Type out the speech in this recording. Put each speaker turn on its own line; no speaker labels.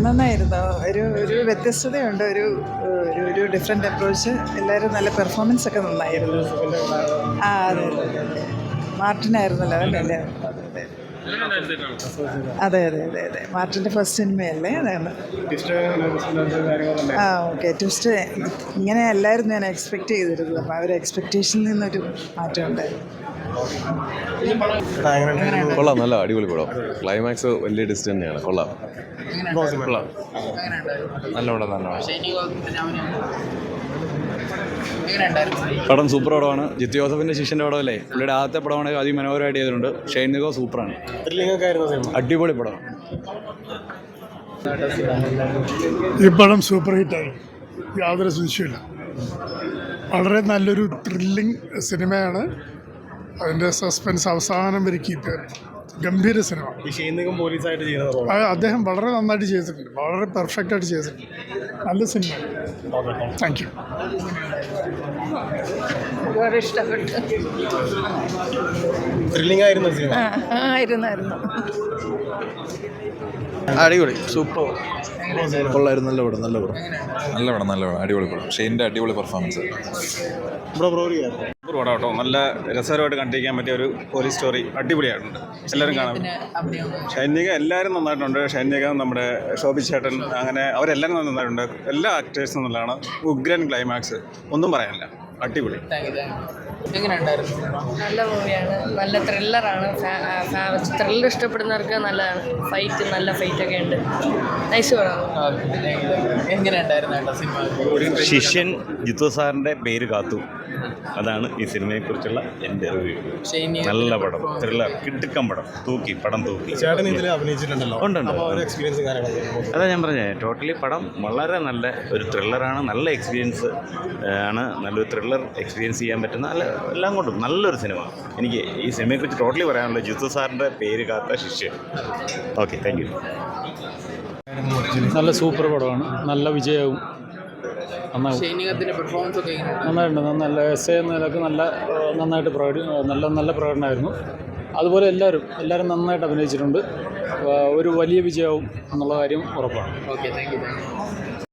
നന്നായിരുന്നു. ഒരു വ്യത്യസ്തതയുണ്ട്, ഒരു ഒരു ഡിഫറെൻ്റ് അപ്രോച്ച്. എല്ലാവരും നല്ല പെർഫോമൻസ് ഒക്കെ നന്നായിരുന്നു. അതെ മാർട്ടിനായിരുന്നല്ലോ അല്ലേ? അതെ അതെ അതെ അതെ മാർട്ടിൻ്റെ ഫസ്റ്റ് സിനിമയല്ലേ അതാണ്. ഓക്കെ. ട്വിസ്റ്റ് ഇങ്ങനെ അല്ലായിരുന്നു ഞാൻ എക്സ്പെക്റ്റ് ചെയ്തിരുന്നത്. അപ്പോൾ ആ ഒരു എക്സ്പെക്റ്റേഷനിൽ നിന്നൊരു മാറ്റം ഉണ്ടായിരുന്നു.
കൊള്ളാം, നല്ല അടിപൊളി പടം. ക്ലൈമാക്സ് വലിയ ഡിസ്റ്റ് തന്നെയാണ്. കൊള്ളാം. നല്ല പടം സൂപ്പർ പടമാണ്. ജിത്തു ജോസഫിൻ്റെ ശിഷ്യൻ്റെ പടമല്ലേ, പുള്ളിയുടെ ആദ്യത്തെ പടമാണ്. അതിമനോഹരമായിട്ട് ചെയ്തിട്ടുണ്ട്. ഷൈൻ നിഗോ സൂപ്പറാണ്. അടിപൊളി പടം.
ഈ പടം സൂപ്പർ ഹിറ്റായി, യാതൊരു സംശയമില്ല. വളരെ നല്ലൊരു ത്രില്ലിംഗ് സിനിമയാണ്. അതിൻ്റെ സസ്പെൻസ് അവസാനം വരെ കീപ്പ് ചെയ്തു. ഗംഭീര സിനിമ. പോലീസായിട്ട് ചെയ്യുന്നത് അദ്ദേഹം വളരെ നന്നായിട്ട് ചെയ്തിട്ടുണ്ട്, വളരെ പെർഫെക്റ്റ് ആയിട്ട് ചെയ്തിട്ടുണ്ട്. നല്ല സിനിമ. Thank you.
ഒരുപാട് ഇഷ്ടപ്പെട്ടു.
ത്രില്ലിംഗ് ആയിരുന്നു സിനിമ.
ആയിരുന്നു.
അടിപൊളി, സൂപ്പർ. കൊള്ളായിരുന്നു. നല്ല പടം. അടിപൊളി പടം. ഷെയിൻ്റെ അടിപൊളി പെർഫോമൻസ്.
പടം കേട്ടോ. നല്ല രസകരമായിട്ട് കണ്ടിരിക്കാൻ പറ്റിയ ഒരു പോലീസ് സ്റ്റോറി. അടിപൊളിയായിട്ടുണ്ട്. എല്ലാവരും കാണാം. ഷൈനിക എല്ലാവരും നന്നായിട്ടുണ്ട്. ഷൈനിക, നമ്മുടെ ശോഭി ചേട്ടൻ, അങ്ങനെ അവരെല്ലാവരും നന്നായിട്ടുണ്ട്. എല്ലാ ആക്ടേഴ്സും നല്ലതാണ്. ഉഗ്രൻ ക്ലൈമാക്സ്, ഒന്നും പറയാനില്ല. അടിപൊളി.
നല്ല മൂവിയാണ്, നല്ല ത്രില്ലറാണ്. ത്രില്ലർ ഇഷ്ടപ്പെടുന്നവർക്ക് നല്ലതാണ്. നല്ല ഫൈറ്റൊക്കെ ഉണ്ട്. നൈസ് പടം.
ശിഷ്യൻ ജിത്തു സാറിൻ്റെ പേര് കാത്തു. അതാണ് ഈ സിനിമയെക്കുറിച്ചുള്ള എൻ്റെ റിവ്യൂ. നല്ല പടം, ത്രില്ലർ, കിടുക്കൻ പടം. പടം തൂക്കി. അതാ ഞാൻ പറഞ്ഞത്, ടോട്ടലി പടം വളരെ നല്ല ഒരു ത്രില്ലറാണ്. നല്ല എക്സ്പീരിയൻസ് ആണ്. നല്ലൊരു ത്രില്ലർ എക്സ്പീരിയൻസ് ചെയ്യാൻ പറ്റുന്ന എല്ലാം കൊണ്ടും നല്ലൊരു സിനിമ. എനിക്ക് ഈ സിനിമയെക്കുറിച്ച് ടോട്ടലി പറയാനുള്ളത് ജിത്തു സാറിൻ്റെ പേര് കാത്ത ശിഷ്യൻ. Okay, thank you.
നല്ല സൂപ്പർ പടമാണ്. നല്ല വിജയവും. നന്നായിട്ടുണ്ട്. നല്ല എസ് എ എന്നതിലൊക്കെ നന്നായിട്ട് നല്ല പ്രകടനമായിരുന്നു. അതുപോലെ എല്ലാവരും നന്നായിട്ട് അഭിനയിച്ചിട്ടുണ്ട്. ഒരു വലിയ വിജയവും എന്നുള്ള കാര്യം ഉറപ്പാണ്.
Okay, thank you.